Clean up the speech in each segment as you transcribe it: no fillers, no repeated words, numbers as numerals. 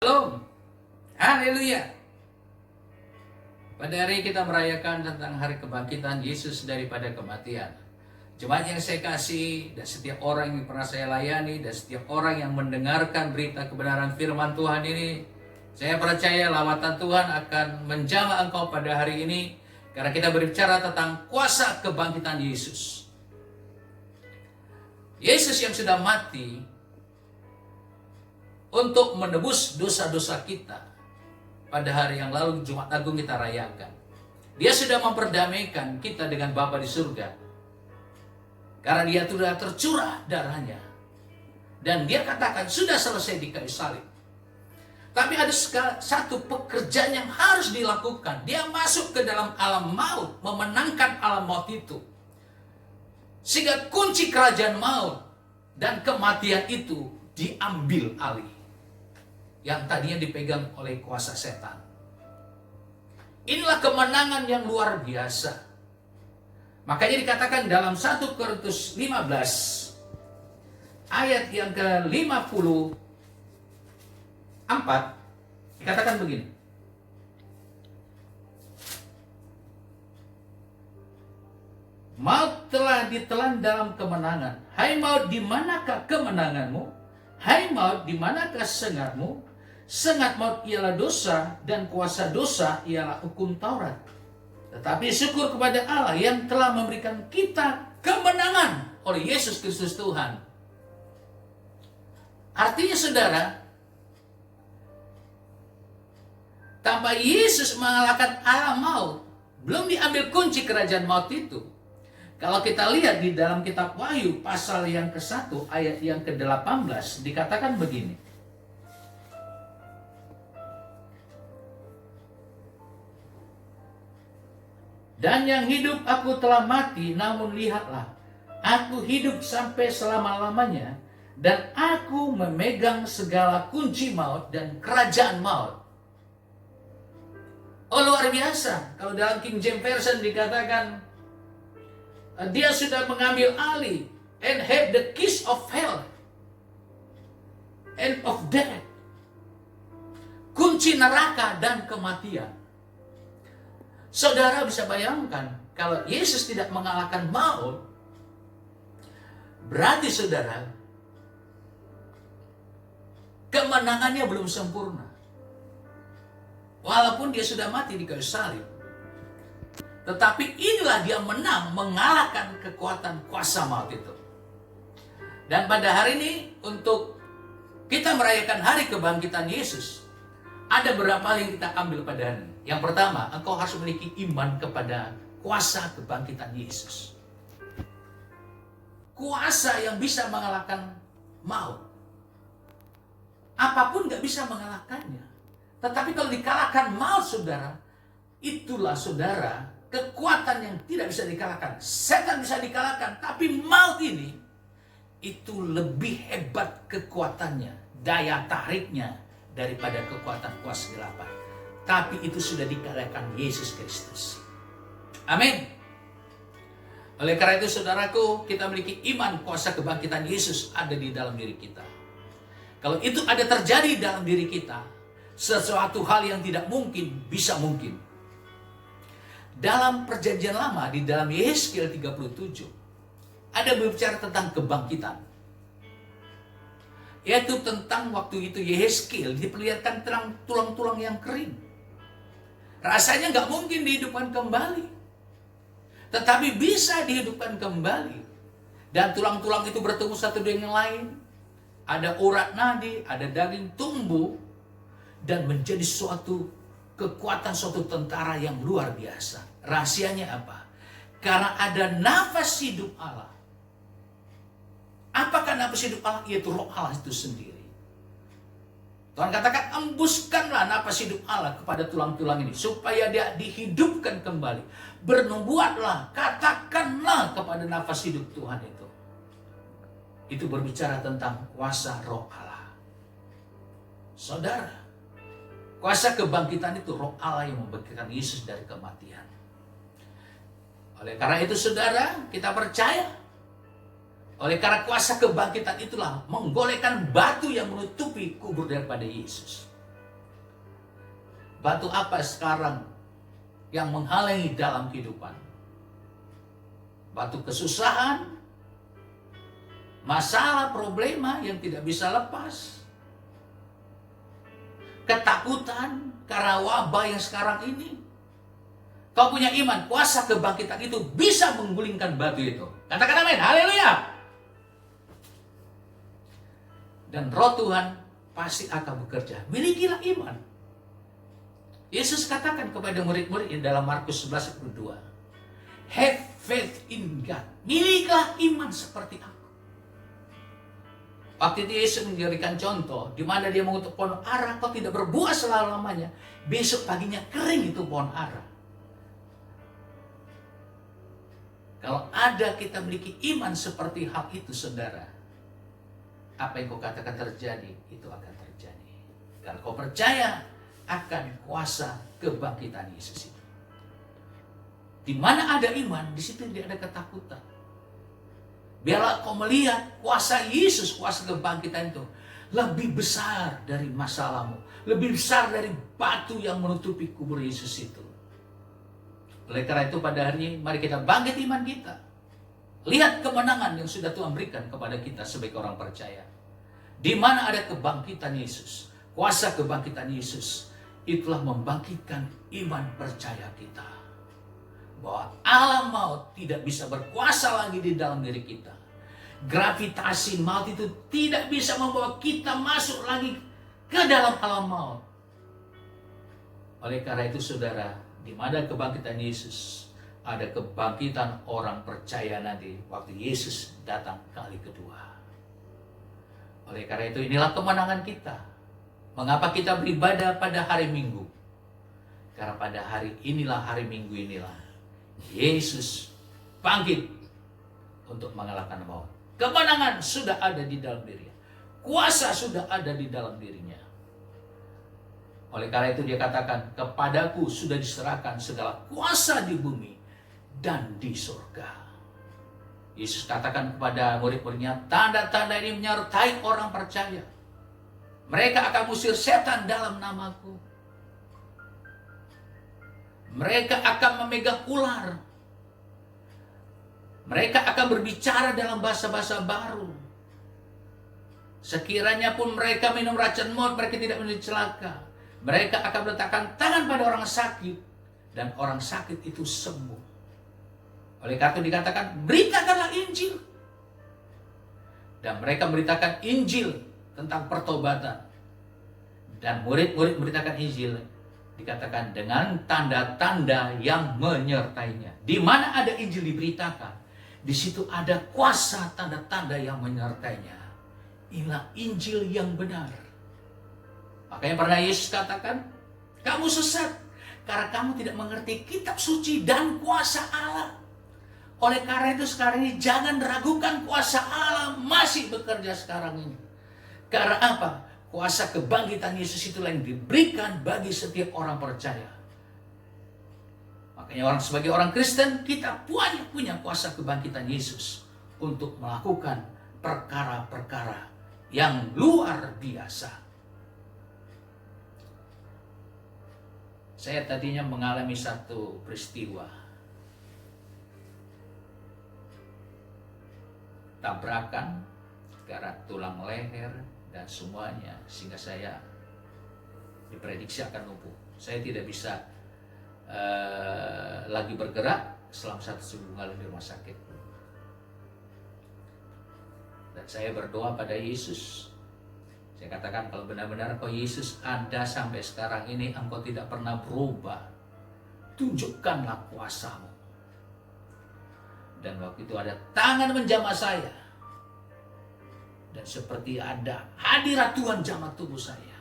Shalom. Haleluya. Pada hari kita merayakan tentang hari kebangkitan Yesus daripada kematian. Jemaat yang saya kasih, dan setiap orang yang pernah saya layani, dan setiap orang yang mendengarkan berita kebenaran firman Tuhan ini, saya percaya lawatan Tuhan akan menjamah engkau pada hari ini, karena kita berbicara tentang kuasa kebangkitan Yesus. Yesus yang sudah mati untuk menebus dosa-dosa kita. Pada hari yang lalu Jumat Agung kita rayakan. Dia sudah memperdamaikan kita dengan Bapa di surga. Karena dia sudah tercurah darahnya. Dan dia katakan sudah selesai di kayu salib. Tapi ada satu pekerjaan yang harus dilakukan. Dia masuk ke dalam alam maut, memenangkan alam maut itu. Sehingga kunci kerajaan maut dan kematian itu diambil alih. Yang tadinya dipegang oleh kuasa setan. Inilah kemenangan yang luar biasa. Makanya dikatakan dalam 1 Korintus 15 ayat yang ke-54 dikatakan begini. Maut telah ditelan dalam kemenangan. Hai maut, di manakah kemenanganmu? Hai maut, di manakah sengatmu? Sengat maut ialah dosa, dan kuasa dosa ialah hukum Taurat. Tetapi syukur kepada Allah yang telah memberikan kita kemenangan oleh Yesus Kristus Tuhan. Artinya saudara, tanpa Yesus mengalahkan alam maut, belum diambil kunci kerajaan maut itu. Kalau kita lihat di dalam kitab Wahyu pasal yang ke-1 ayat yang ke-18 dikatakan begini. Dan yang hidup aku telah mati, namun lihatlah, aku hidup sampai selama-lamanya, dan aku memegang segala kunci maut dan kerajaan maut. Oh, luar biasa. Kalau dalam King James Version dikatakan, dia sudah mengambil alih, and have the keys of hell and of death. Kunci neraka dan kematian. Saudara bisa bayangkan, kalau Yesus tidak mengalahkan maut, berarti saudara, kemenangannya belum sempurna. Walaupun dia sudah mati di kayu salib. Tetapi inilah dia menang, mengalahkan kekuatan kuasa maut itu. Dan pada hari ini, untuk kita merayakan hari kebangkitan Yesus, ada beberapa hal yang kita ambil pada hari ini. Yang pertama, engkau harus memiliki iman kepada kuasa kebangkitan Yesus. Kuasa yang bisa mengalahkan maut. Apapun gak bisa mengalahkannya. Tetapi kalau dikalahkan maut, saudara, itulah saudara, kekuatan yang tidak bisa dikalahkan. Setan bisa dikalahkan, tapi maut ini, itu lebih hebat kekuatannya, daya tariknya, daripada kekuatan kuasa kegelapan. Tapi itu sudah dikalahkan Yesus Kristus. Amin. Oleh karena itu saudaraku, kita memiliki iman kuasa kebangkitan Yesus ada di dalam diri kita. Kalau itu ada terjadi dalam diri kita, sesuatu hal yang tidak mungkin bisa mungkin. Dalam perjanjian lama, di dalam Yehezkiel 37, ada berbicara tentang kebangkitan. Yaitu tentang waktu itu Yehezkiel diperlihatkan tentang tulang-tulang yang kering. Rasanya nggak mungkin dihidupkan kembali. Tetapi bisa dihidupkan kembali. Dan tulang-tulang itu bertemu satu dengan yang lain. Ada urat nadi, ada daging tumbuh. Dan menjadi suatu kekuatan, suatu tentara yang luar biasa. Rahasianya apa? Karena ada nafas hidup Allah. Apakah nafas hidup Allah? Yaitu roh Allah itu sendiri. Tuhan katakan, embuskanlah nafas hidup Allah kepada tulang-tulang ini, supaya dia dihidupkan kembali. Bernubuatlah, katakanlah kepada nafas hidup Tuhan itu. Itu berbicara tentang kuasa roh Allah. Saudara, kuasa kebangkitan itu roh Allah yang membangkitkan Yesus dari kematian. Oleh karena itu saudara, kita percaya. Oleh karena kuasa kebangkitan itulah menggolekkan batu yang menutupi kubur daripada Yesus. Batu apa sekarang yang menghalangi dalam kehidupan? Batu kesusahan, masalah, problema yang tidak bisa lepas, ketakutan karena wabah yang sekarang ini. Kau punya iman, kuasa kebangkitan itu bisa menggulingkan batu itu. Katakan amin, haleluya. Dan roh Tuhan pasti akan bekerja. Milikilah iman. Yesus katakan kepada murid-murid dalam Markus 11:2, have faith in God. Milikilah iman seperti aku. Waktu itu Yesus memberikan contoh, di mana dia mengutuk pohon ara, kau tidak berbuah selama-lamanya. Besok paginya kering itu pohon ara. Kalau ada kita memiliki iman seperti hal itu, saudara, apa yang kau katakan terjadi, itu akan terjadi. Kalau kau percaya akan kuasa kebangkitan Yesus itu. Di mana ada iman, di situ tidak ada ketakutan. Biarlah kau melihat kuasa Yesus, kuasa kebangkitan itu lebih besar dari masalahmu, lebih besar dari batu yang menutupi kubur Yesus itu. Oleh karena itu pada hari ini mari kita bangkit iman kita. Lihat kemenangan yang sudah Tuhan berikan kepada kita sebagai orang percaya. Di mana ada kebangkitan Yesus, kuasa kebangkitan Yesus, itulah membangkitkan iman percaya kita. Bahwa alam maut tidak bisa berkuasa lagi di dalam diri kita. Gravitasi maut itu tidak bisa membawa kita masuk lagi ke dalam alam maut. Oleh karena itu saudara, di mana kebangkitan Yesus, ada kebangkitan orang percaya nanti waktu Yesus datang kali kedua. Oleh karena itu inilah kemenangan kita. Mengapa kita beribadah pada hari Minggu? Karena pada hari inilah, hari Minggu inilah, Yesus bangkit untuk mengalahkan maut. Kemenangan sudah ada di dalam dirinya. Kuasa sudah ada di dalam dirinya. Oleh karena itu dia katakan, kepadaku sudah diserahkan segala kuasa di bumi dan di surga. Yesus katakan kepada murid-muridnya, tanda-tanda ini menyertai orang percaya. Mereka akan mengusir setan dalam namaku. Mereka akan memegang ular. Mereka akan berbicara dalam bahasa-bahasa baru. Sekiranya pun mereka minum racun maut, mereka tidak menjadi celaka. Mereka akan meletakkan tangan pada orang sakit, dan orang sakit itu sembuh. Oleh karena itu dikatakan, beritakanlah Injil. Dan mereka beritakan Injil tentang pertobatan. Dan murid-murid beritakan Injil, dikatakan dengan tanda-tanda yang menyertainya. Di mana ada Injil diberitakan, di situ ada kuasa tanda-tanda yang menyertainya. Inilah Injil yang benar. Makanya pernah Yesus katakan, kamu sesat karena kamu tidak mengerti kitab suci dan kuasa Allah. Oleh karena itu sekarang ini jangan ragukan kuasa Allah masih bekerja sekarang ini. Karena apa? Kuasa kebangkitan Yesus itulah yang diberikan bagi setiap orang percaya. Makanya sebagai orang Kristen kita punya kuasa kebangkitan Yesus untuk melakukan perkara-perkara yang luar biasa. Saya tadinya mengalami satu peristiwa tabrakan garah tulang leher dan semuanya, sehingga saya diprediksi akan lumpuh. Saya tidak bisa lagi bergerak selama 1 bulan di rumah sakit. Dan saya berdoa pada Yesus. Saya katakan, kalau benar-benar Kau Yesus ada sampai sekarang ini, Engkau tidak pernah berubah, tunjukkanlah kuasa-Mu. Dan waktu itu ada tangan menjamah saya. Dan seperti ada hadirat Tuhan jamah tubuh saya.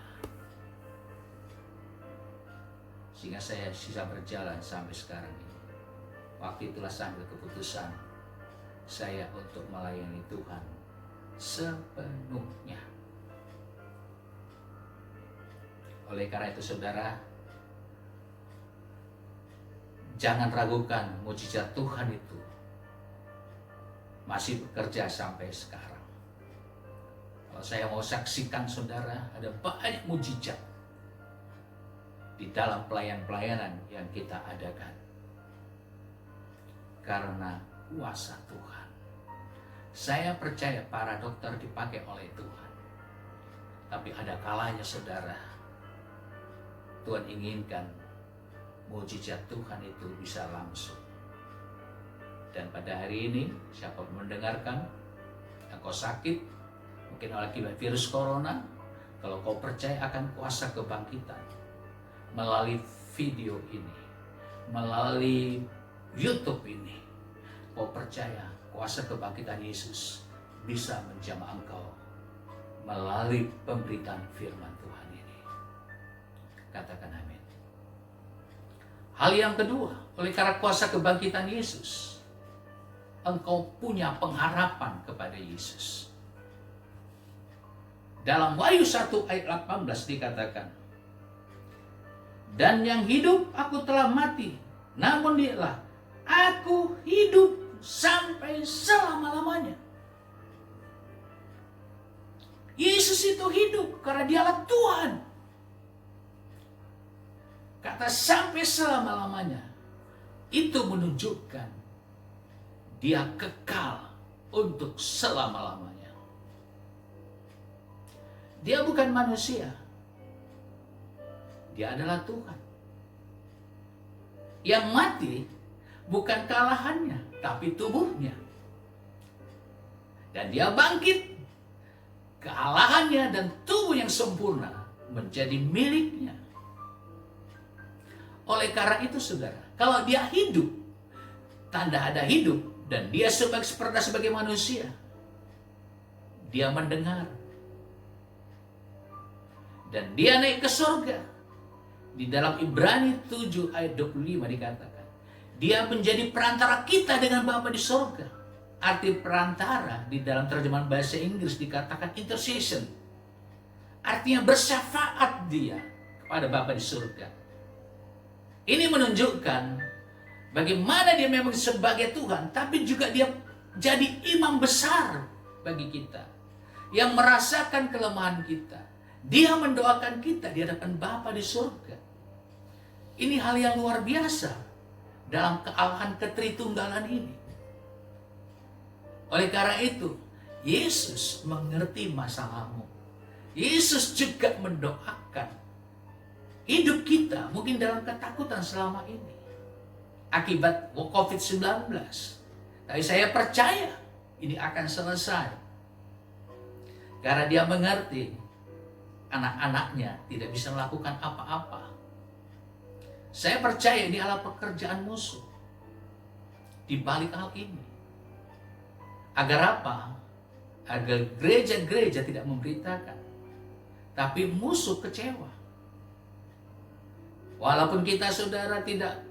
Sehingga saya bisa berjalan sampai sekarang ini. Waktu itulah sambil keputusan saya untuk melayani Tuhan sepenuhnya. Oleh karena itu saudara, jangan ragukan mujizat Tuhan itu masih bekerja sampai sekarang. Kalau saya mau saksikan saudara, ada banyak mujizat di dalam pelayanan yang kita adakan. Karena kuasa Tuhan. Saya percaya para dokter dipakai oleh Tuhan. Tapi ada kalanya saudara, Tuhan inginkan mujizat Tuhan itu bisa langsung. Dan pada hari ini, siapa mendengarkan, engkau sakit, mungkin akibat virus corona, kalau kau percaya akan kuasa kebangkitan, melalui video ini, melalui YouTube ini, kau percaya kuasa kebangkitan Yesus bisa menjamah engkau melalui pemberitaan firman Tuhan ini. Katakan amin. Hal yang kedua, oleh karena kuasa kebangkitan Yesus, engkau punya pengharapan kepada Yesus. Dalam Wahyu 1 ayat 18 dikatakan, dan yang hidup aku telah mati, namun dialah aku hidup sampai selama-lamanya. Yesus itu hidup karena dialah Tuhan. Kata sampai selama-lamanya itu menunjukkan dia kekal untuk selama-lamanya. Dia bukan manusia. Dia adalah Tuhan. Yang mati bukan kalahannya, tapi tubuhnya. Dan dia bangkit. Kealahannya dan tubuh yang sempurna menjadi miliknya. Oleh karena itu saudara, kalau dia hidup, tanda ada hidup, dan dia sebagai manusia, dia mendengar. Dan dia naik ke surga. Di dalam Ibrani 7 ayat 25 dikatakan, dia menjadi perantara kita dengan Bapa di surga. Arti perantara di dalam terjemahan bahasa Inggris dikatakan intercession. Artinya bersyafaat dia kepada Bapa di surga. Ini menunjukkan bagaimana dia memang sebagai Tuhan, tapi juga dia jadi imam besar bagi kita. Yang merasakan kelemahan kita. Dia mendoakan kita di hadapan Bapa di surga. Ini hal yang luar biasa dalam kealahan ketritunggalan ini. Oleh karena itu, Yesus mengerti masalahmu. Yesus juga mendoakan hidup kita mungkin dalam ketakutan selama ini akibat COVID-19. Tapi saya percaya ini akan selesai. Karena dia mengerti anak-anaknya tidak bisa melakukan apa-apa. Saya percaya ini adalah pekerjaan musuh di balik hal ini. Agar apa? Agar gereja-gereja tidak memberitakan. Tapi musuh kecewa. Walaupun kita saudara tidak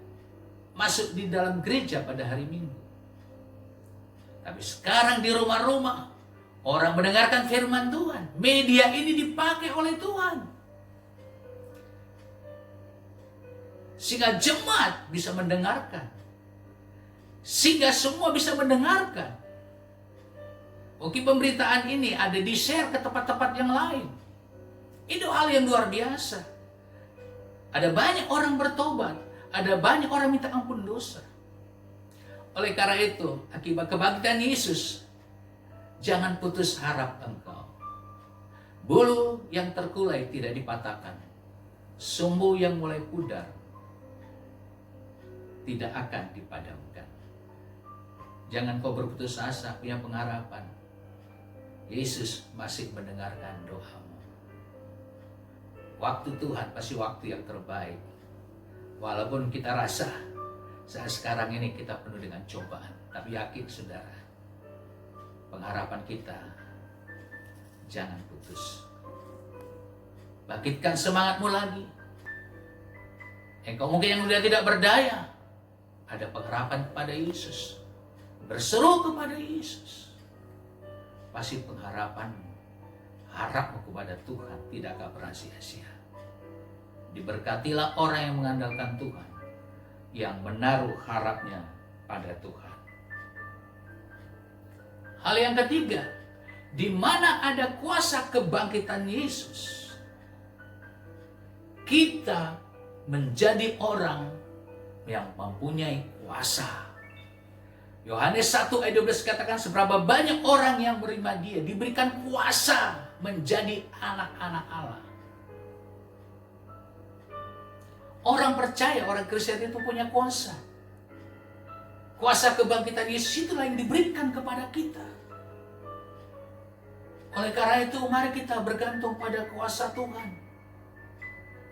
masuk di dalam gereja pada hari Minggu. Tapi sekarang di rumah-rumah, orang mendengarkan firman Tuhan. Media ini dipakai oleh Tuhan. Sehingga jemaat bisa mendengarkan. Sehingga semua bisa mendengarkan. Mungkin pemberitaan ini ada di-share ke tempat-tempat yang lain. Itu hal yang luar biasa. Ada banyak orang bertobat. Ada banyak orang minta ampun dosa. Oleh karena itu, akibat kebangkitan Yesus, jangan putus harap engkau. Bulu yang terkulai tidak dipatahkan. Sumbu yang mulai pudar tidak akan dipadamkan. Jangan kau berputus asa, punya pengharapan. Yesus masih mendengarkan doamu. Waktu Tuhan pasti waktu yang terbaik. Walaupun kita rasa saat sekarang ini kita penuh dengan cobaan. Tapi yakin saudara, pengharapan kita jangan putus. Bangkitkan semangatmu lagi. Engkau mungkin yang sudah tidak berdaya, ada pengharapan kepada Yesus. Berseru kepada Yesus. Pasti pengharapanmu, harapmu kepada Tuhan tidak akan pernah sia-sia. Diberkatilah orang yang mengandalkan Tuhan, yang menaruh harapnya pada Tuhan. Hal yang ketiga, di mana ada kuasa kebangkitan Yesus, kita menjadi orang yang mempunyai kuasa. Yohanes 1 ayat 12 katakan seberapa banyak orang yang menerima dia diberikan kuasa menjadi anak-anak Allah. Orang percaya, orang Kristen itu punya kuasa. Kuasa kebangkitan Yesus itulah yang diberikan kepada kita. Oleh karena itu mari kita bergantung pada kuasa Tuhan.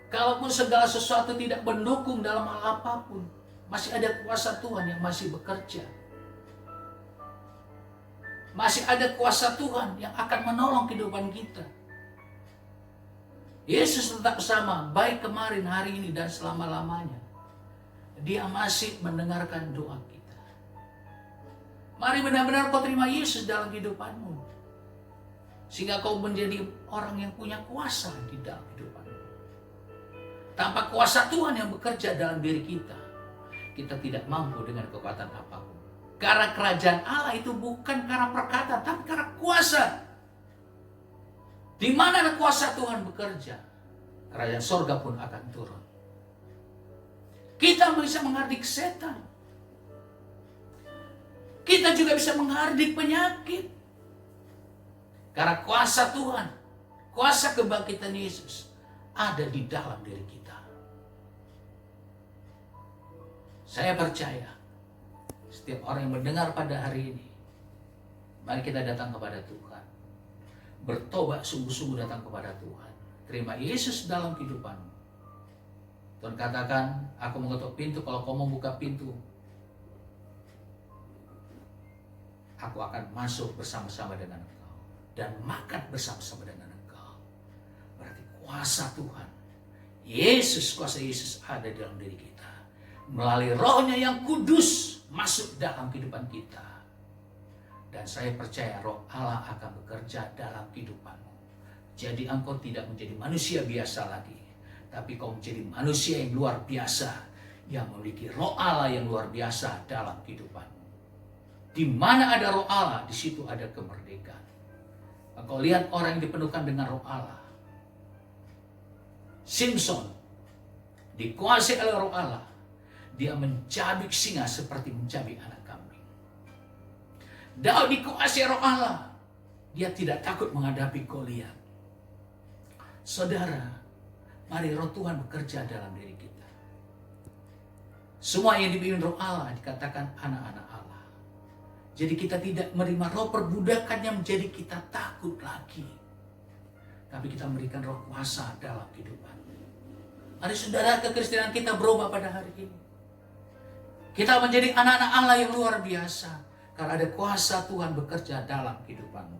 Kalaupun segala sesuatu tidak mendukung dalam hal apapun, masih ada kuasa Tuhan yang masih bekerja. Masih ada kuasa Tuhan yang akan menolong kehidupan kita. Yesus tetap sama, baik kemarin, hari ini, dan selama-lamanya. Dia masih mendengarkan doa kita. Mari benar-benar kau terima Yesus dalam kehidupanmu. Sehingga kau menjadi orang yang punya kuasa di dalam kehidupanmu. Tanpa kuasa Tuhan yang bekerja dalam diri kita, kita tidak mampu dengan kekuatan apapun. Karena kerajaan Allah itu bukan karena perkataan, tapi karena kuasa. Di mana ada kuasa Tuhan bekerja, kerajaan sorga pun akan turun. Kita bisa menghardik setan. Kita juga bisa menghardik penyakit. Karena kuasa Tuhan, kuasa kebangkitan Yesus ada di dalam diri kita. Saya percaya setiap orang yang mendengar pada hari ini, mari kita datang kepada Tuhan. Bertobat sungguh-sungguh datang kepada Tuhan. Terima Yesus dalam kehidupanmu. Tuhan katakan, aku mengetuk pintu, kalau kau membuka pintu, aku akan masuk bersama-sama dengan engkau dan makan bersama-sama dengan engkau. Berarti kuasa Tuhan, kuasa Yesus ada dalam diri kita. Melalui rohnya yang kudus masuk dalam kehidupan kita. Dan saya percaya roh Allah akan bekerja dalam kehidupanmu. Jadi engkau tidak menjadi manusia biasa lagi, tapi kau menjadi manusia yang luar biasa, yang memiliki roh Allah yang luar biasa dalam kehidupanmu. Di mana ada roh Allah, di situ ada kemerdekaan. Engkau lihat orang yang dipenuhkan dengan roh Allah. Simpson dikuasai oleh roh Allah. Dia mencabik singa seperti mencabik anak kambing. Daud dikuasai roh Allah. Dia tidak takut menghadapi Goliat. Saudara, mari roh Tuhan bekerja dalam diri kita. Semua yang dipimpin roh Allah dikatakan anak-anak Allah. Jadi kita tidak menerima roh perbudakan yang menjadi kita takut lagi. Tapi kita memberikan roh kuasa dalam kehidupan. Mari saudara, kekristenan kita berubah pada hari ini. Kita menjadi anak-anak Allah yang luar biasa. Karena ada kuasa Tuhan bekerja dalam kehidupanmu.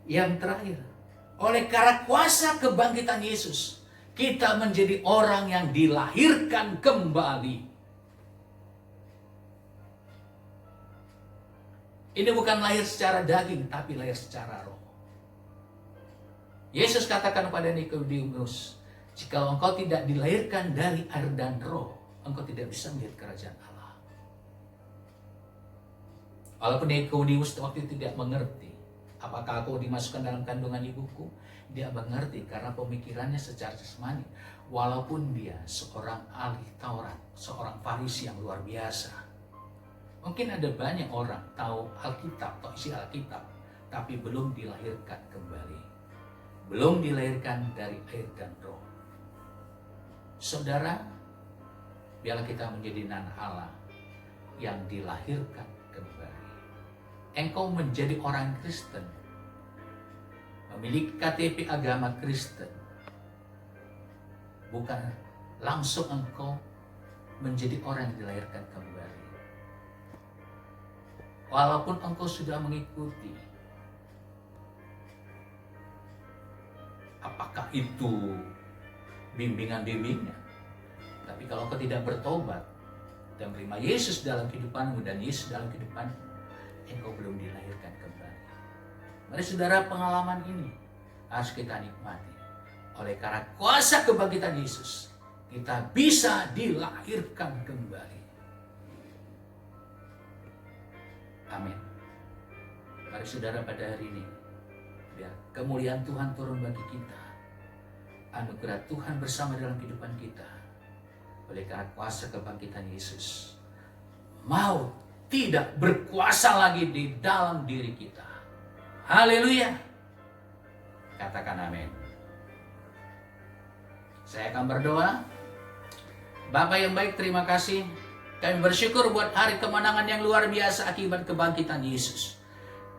Yang terakhir, oleh karena kuasa kebangkitan Yesus, kita menjadi orang yang dilahirkan kembali. Ini bukan lahir secara daging, tapi lahir secara roh. Yesus katakan kepada Nikodemus, jika engkau tidak dilahirkan dari air dan roh, engkau tidak bisa melihat kerajaan Allah. Walaupun Nikodemus waktu itu tidak mengerti, apakah aku dimasukkan dalam kandungan ibuku? Dia mengerti karena pemikirannya secara jasmani. Walaupun dia seorang ahli Taurat, seorang Farisi yang luar biasa. Mungkin ada banyak orang tahu Alkitab, tahu isi Alkitab, tapi belum dilahirkan kembali. Belum dilahirkan dari air dan roh. Saudara, biarlah kita menjadi anak Allah yang dilahirkan kembali. Engkau menjadi orang Kristen, memiliki KTP agama Kristen, bukan langsung engkau menjadi orang yang dilahirkan kembali. Walaupun engkau sudah mengikuti, apakah itu bimbingan-bimbingan, tapi kalau kau tidak bertobat dan menerima Yesus dalam kehidupanmu dan Yesus dalam kehidupanmu, engkau belum dilahirkan kembali. Mari saudara, pengalaman ini harus kita nikmati. Oleh karena kuasa kebangkitan Yesus, kita bisa dilahirkan kembali. Amin. Mari saudara, pada hari ini, biar kemuliaan Tuhan turun bagi kita. anugerah Tuhan bersama dalam kehidupan kita. Oleh karena kuasa kebangkitan Yesus, maut tidak berkuasa lagi di dalam diri kita. Haleluya. Katakan amin. Saya akan berdoa. Bapa yang baik, terima kasih. Kami bersyukur buat hari kemenangan yang luar biasa akibat kebangkitan Yesus.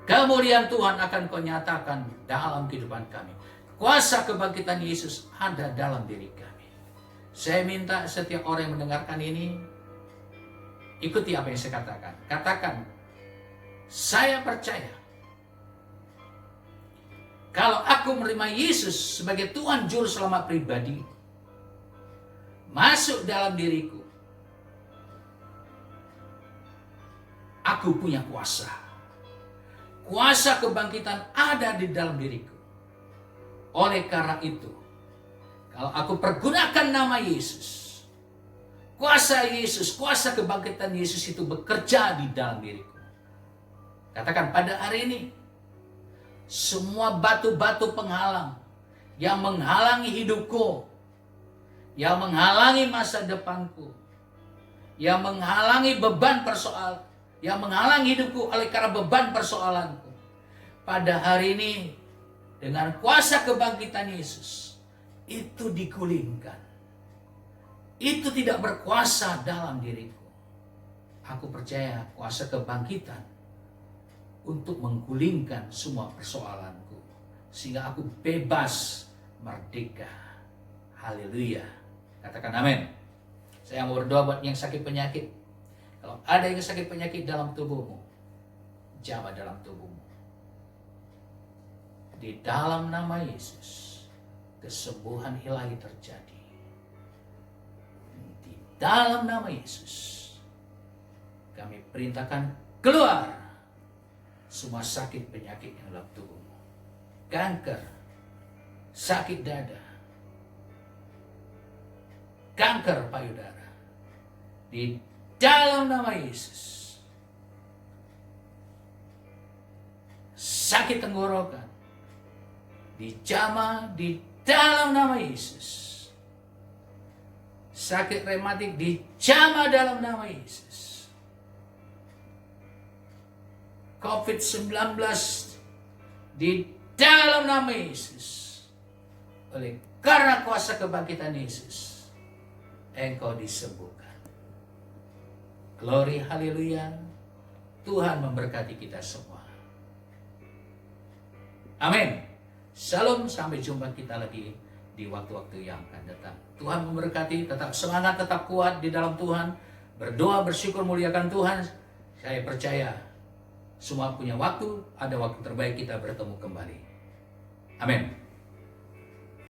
Kemuliaan Tuhan akan Kau nyatakan dalam kehidupan kami. Kuasa kebangkitan Yesus ada dalam diri kami. Saya minta setiap orang yang mendengarkan ini, ikuti apa yang saya katakan. Katakan, saya percaya kalau aku menerima Yesus sebagai Tuhan Juru Selamat pribadi, masuk dalam diriku, aku punya kuasa. Kuasa kebangkitan ada di dalam diriku. Oleh karena itu, kalau aku pergunakan nama Yesus, kuasa Yesus, kuasa kebangkitan Yesus itu bekerja di dalam diriku. Katakan, pada hari ini, semua batu-batu penghalang yang menghalangi hidupku, yang menghalangi masa depanku, yang menghalangi beban persoalan, yang menghalangi hidupku oleh karena beban persoalanku, pada hari ini dengan kuasa kebangkitan Yesus itu digulingkan. Itu tidak berkuasa dalam diriku. Aku percaya kuasa kebangkitan untuk menggulingkan semua persoalanku, sehingga aku bebas, merdeka. Haleluya. Katakan amin. Saya mau berdoa buat yang sakit penyakit. Kalau ada yang sakit penyakit dalam tubuhmu, jamah dalam tubuhmu. Di dalam nama Yesus, kesembuhan ilahi terjadi. Di dalam nama Yesus, kami perintahkan keluar semua sakit penyakit yang dalam tubuhmu. Kanker, sakit dada, kanker payudara, di dalam nama Yesus. Sakit tenggorokan, dijamah di dalam nama Yesus. Sakit rematik dijamah dalam nama Yesus. COVID-19 di dalam nama Yesus. Oleh karena kuasa kebangkitan Yesus, engkau disembuhkan. Glory, haleluya. Tuhan memberkati kita semua. Amin. Shalom, sampai jumpa kita lagi di waktu-waktu yang akan datang. Tuhan memberkati, tetap semangat, tetap kuat di dalam Tuhan. Berdoa, bersyukur, muliakan Tuhan. Saya percaya semua punya waktu, ada waktu terbaik kita bertemu kembali. Amin.